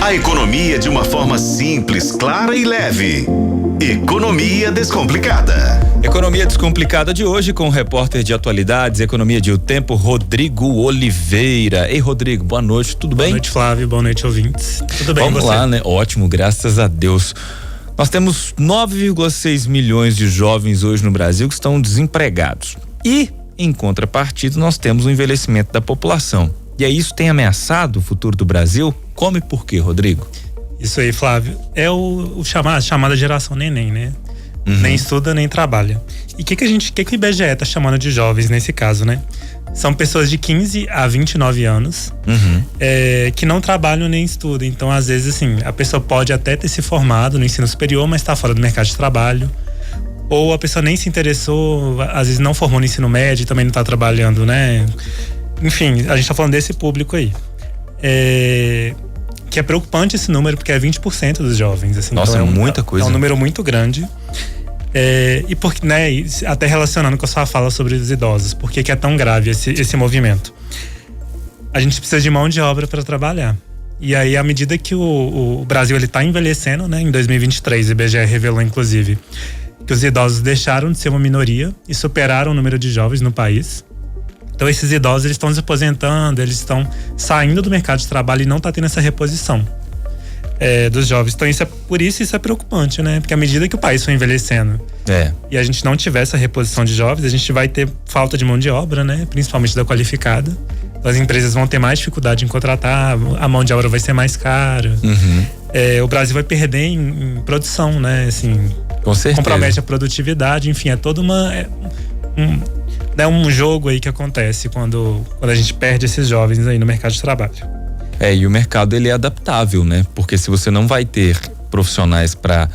A economia de uma forma simples, clara e leve. Economia Descomplicada. Economia Descomplicada de hoje com o repórter de atualidades, Economia de O Tempo, Rodrigo Oliveira. Ei, Rodrigo, boa noite, tudo bem? Boa noite, Flávio, boa noite, ouvintes. Tudo bem, Vamos você? lá, né? Ótimo, graças a Deus. Nós temos 9,6 milhões de jovens hoje no Brasil que estão desempregados. E, em contrapartida, nós temos o envelhecimento da população. E aí isso tem ameaçado o futuro do Brasil? Como e por quê, Rodrigo? Isso aí, Flávio. É a chamada geração neném, né? Nem estuda, nem trabalha. E o que o IBGE tá chamando de jovens nesse caso, né? São pessoas de 15 a 29 anos que não trabalham nem estudam. Então, às vezes, assim, a pessoa pode até ter se formado no ensino superior, mas tá fora do mercado de trabalho. Ou a pessoa nem se interessou, às vezes não formou no ensino médio e também não tá trabalhando, né? Enfim, a gente tá falando desse público aí. Que é preocupante esse número, porque é 20% dos jovens. Assim, nossa, então muita coisa. É um número muito grande. E porque, né, até relacionando com a sua fala sobre os idosos, por que é tão grave esse movimento? A gente precisa de mão de obra para trabalhar. E aí, à medida que o Brasil ele tá envelhecendo, né, em 2023, o IBGE revelou, inclusive, que os idosos deixaram de ser uma minoria e superaram o número de jovens no país. Então, esses idosos eles estão se aposentando, eles estão saindo do mercado de trabalho e não tá tendo essa reposição dos jovens. Então, isso é preocupante, né? Porque à medida que o país for envelhecendo e a gente não tiver essa reposição de jovens, a gente vai ter falta de mão de obra, né? Principalmente da qualificada. As empresas vão ter mais dificuldade em contratar, a mão de obra vai ser mais cara. O Brasil vai perder em produção, né? Assim, com certeza. Compromete a produtividade, enfim, é toda um jogo aí que acontece quando a gente perde esses jovens aí no mercado de trabalho. E o mercado ele é adaptável, né? Porque se você não vai ter profissionais para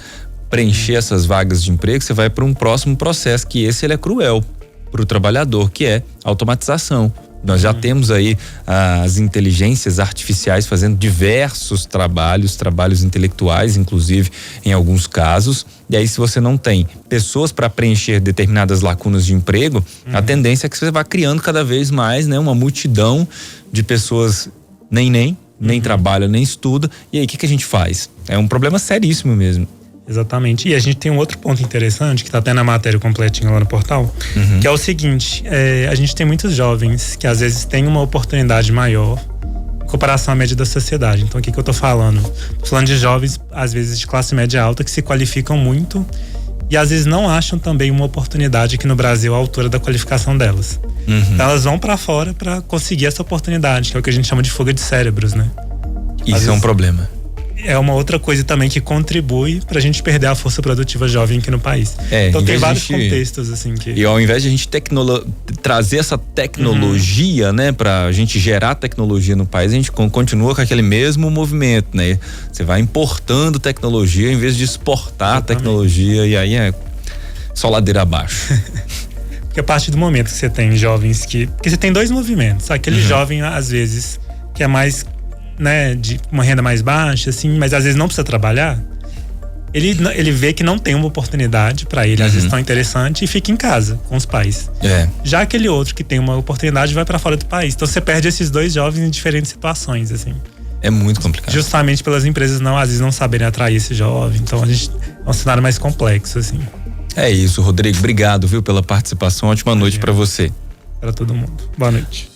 preencher essas vagas de emprego, você vai para um próximo processo, que ele é cruel para o trabalhador, que é a automatização. Nós já temos aí as inteligências artificiais fazendo diversos trabalhos intelectuais, inclusive em alguns casos. E aí, se você não tem pessoas para preencher determinadas lacunas de emprego, a tendência é que você vá criando cada vez mais, né, uma multidão de pessoas nem trabalha, nem estuda. E aí, o que a gente faz? É um problema seríssimo mesmo. Exatamente. E a gente tem um outro ponto interessante, que tá até na matéria completinha lá no portal, que é o seguinte, a gente tem muitos jovens que às vezes têm uma oportunidade maior em comparação à média da sociedade. Então, o que eu tô falando? Tô falando de jovens, às vezes, de classe média alta, que se qualificam muito e às vezes não acham também uma oportunidade aqui no Brasil à altura da qualificação delas. Então, elas vão para fora para conseguir essa oportunidade, que é o que a gente chama de fuga de cérebros, né? Isso é um problema. É uma outra coisa também que contribui pra gente perder a força produtiva jovem aqui no país. Então tem vários contextos assim que... E ao invés de a gente trazer essa tecnologia, né, pra gente gerar tecnologia no país, a gente continua com aquele mesmo movimento, né? Você vai importando tecnologia em vez de exportar tecnologia, e aí é só ladeira abaixo. Porque a partir do momento que você tem jovens porque você tem dois movimentos. Aquele jovem, às vezes, que é mais, né, de uma renda mais baixa, assim, mas às vezes não precisa trabalhar, ele vê que não tem uma oportunidade para ele, às vezes tão interessante, e fica em casa com os pais. Já aquele outro que tem uma oportunidade vai para fora do país. Então você perde esses dois jovens em diferentes situações, assim. É muito complicado. Justamente pelas empresas às vezes não saberem atrair esse jovem. Então é um cenário mais complexo, assim. É isso, Rodrigo. Obrigado, viu, pela participação. Ótima noite para você. Para todo mundo. Boa noite.